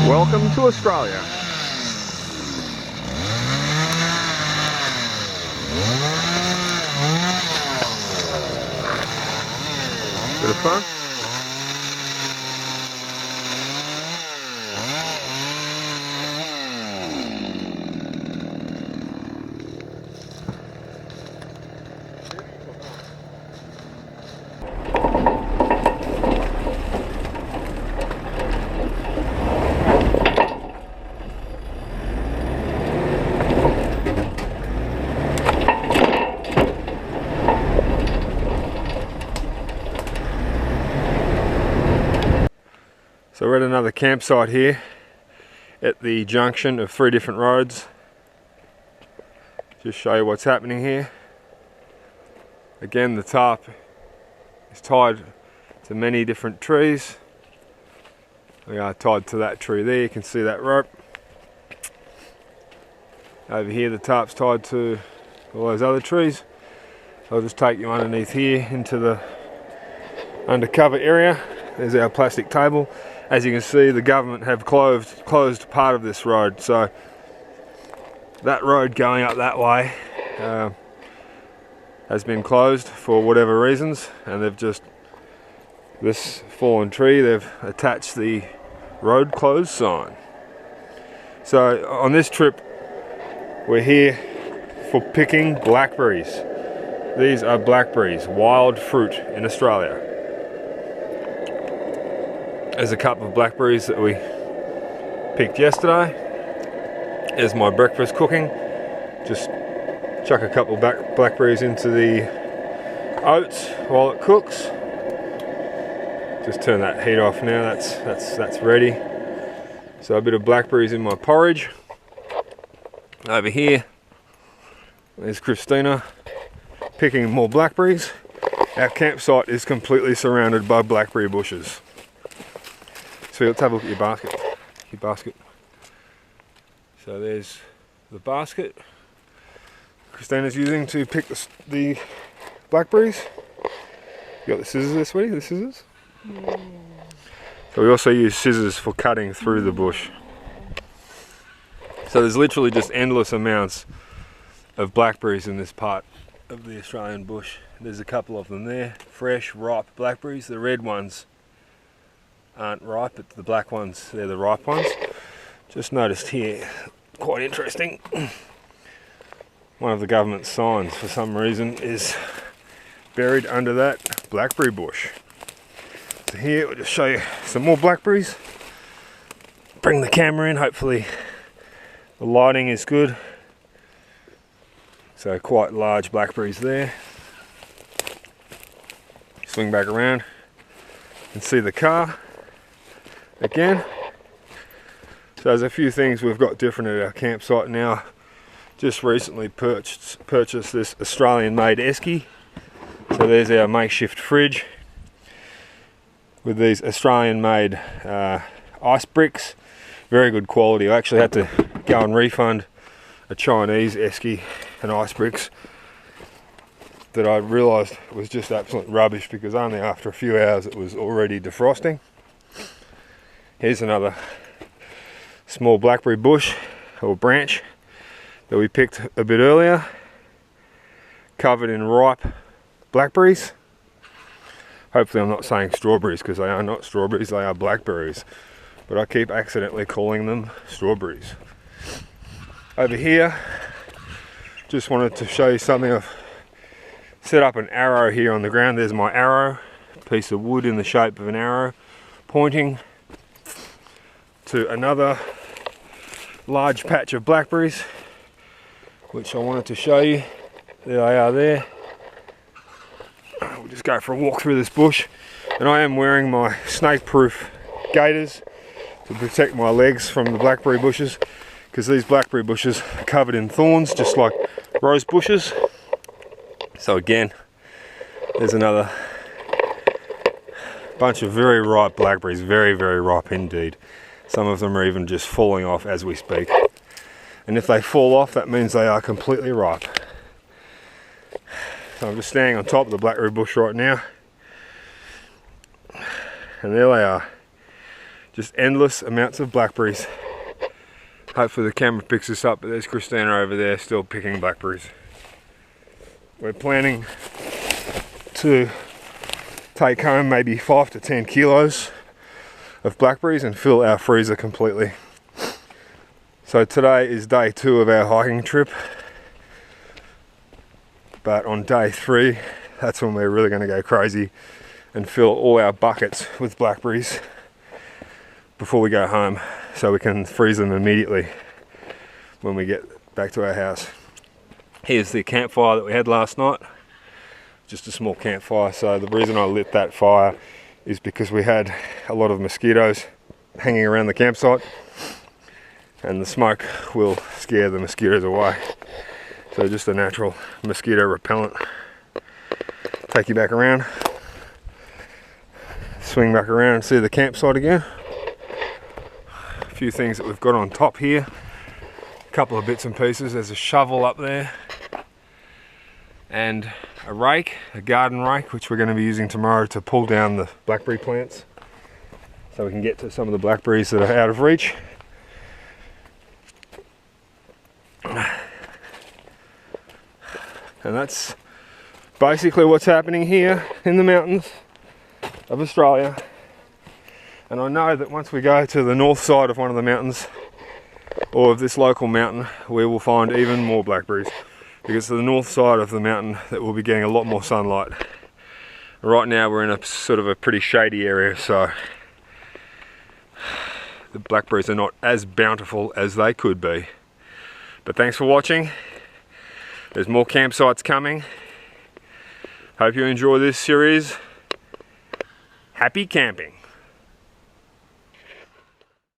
Welcome to Australia. Bit of fun. So we're at another campsite here at the junction of 3 different roads. Just show you what's happening here. Again, the tarp is tied to many different trees. We are tied to that tree there, you can see that rope. Over here the tarp's tied to all those other trees. I'll just take you underneath here into the undercover area. There's our plastic table. As you can see, the government have closed part of this road, so that road going up that way has been closed for whatever reasons, and they've just, this fallen tree, they've attached the road closed sign. So on this trip we're here for picking blackberries. These are blackberries, wild fruit in Australia. There's a couple of blackberries that we picked yesterday. There's my breakfast cooking. Just chuck a couple of blackberries into the oats while it cooks. Just turn that heat off now, that's ready. So a bit of blackberries in my porridge. Over here, there's Christina picking more blackberries. Our campsite is completely surrounded by blackberry bushes. So let's have a look at your basket. So there's the basket Christina's using to pick the blackberries. You got the scissors there, sweetie? The scissors? Yeah. So we also use scissors for cutting through the bush. So there's literally just endless amounts of blackberries in this part of the Australian bush. There's a couple of them there, fresh, ripe blackberries. The red ones aren't ripe, but the black ones, they're the ripe ones. Just noticed here, quite interesting, one of the government signs for some reason is buried under that blackberry bush. So here we'll just show you some more blackberries. Bring the camera in, hopefully the lighting is good. So quite large blackberries there. Swing back around and see the car again. So there's a few things we've got different at our campsite now. Just recently purchased this Australian made esky. So there's our makeshift fridge with these Australian made ice bricks. Very good quality. I actually had to go and refund a Chinese esky and ice bricks that I realised was just absolute rubbish, because only after a few hours it was already defrosting. Here's another small blackberry bush or branch that we picked a bit earlier, covered in ripe blackberries. Hopefully I'm not saying strawberries, because they are not strawberries, they are blackberries, but I keep accidentally calling them strawberries. Over here, just wanted to show you something. I've set up an arrow here on the ground. There's my arrow, a piece of wood in the shape of an arrow pointing to another large patch of blackberries, which I wanted to show you. There they are there. We'll just go for a walk through this bush, and I am wearing my snake-proof gaiters to protect my legs from the blackberry bushes, because these blackberry bushes are covered in thorns just like rose bushes. So again, there's another bunch of very ripe blackberries, very, very ripe indeed. Some of them are even just falling off as we speak. And if they fall off, that means they are completely ripe. So I'm just standing on top of the blackberry bush right now. And there they are. Just endless amounts of blackberries. Hopefully the camera picks this up, but there's Christina over there still picking blackberries. We're planning to take home maybe 5 to 10 kilos of blackberries and fill our freezer completely. So today is day 2 of our hiking trip, but on day 3 that's when we're really going to go crazy and fill all our buckets with blackberries before we go home, so we can freeze them immediately when we get back to our house. Here's the campfire that we had last night, just a small campfire. So the reason I lit that fire is because we had a lot of mosquitoes hanging around the campsite, and the smoke will scare the mosquitoes away. So just a natural mosquito repellent. Take you back around, swing back around and see the campsite again. A few things that we've got on top here, a couple of bits and pieces. There's a shovel up there and a rake, a garden rake, which we're going to be using tomorrow to pull down the blackberry plants so we can get to some of the blackberries that are out of reach. And that's basically what's happening here in the mountains of Australia. And I know that once we go to the north side of one of the mountains, or of this local mountain, we will find even more blackberries, because it's the north side of the mountain that will be getting a lot more sunlight. Right now we're in a sort of a pretty shady area, so the blackberries are not as bountiful as they could be. But thanks for watching. There's more campsites coming. Hope you enjoy this series. Happy camping.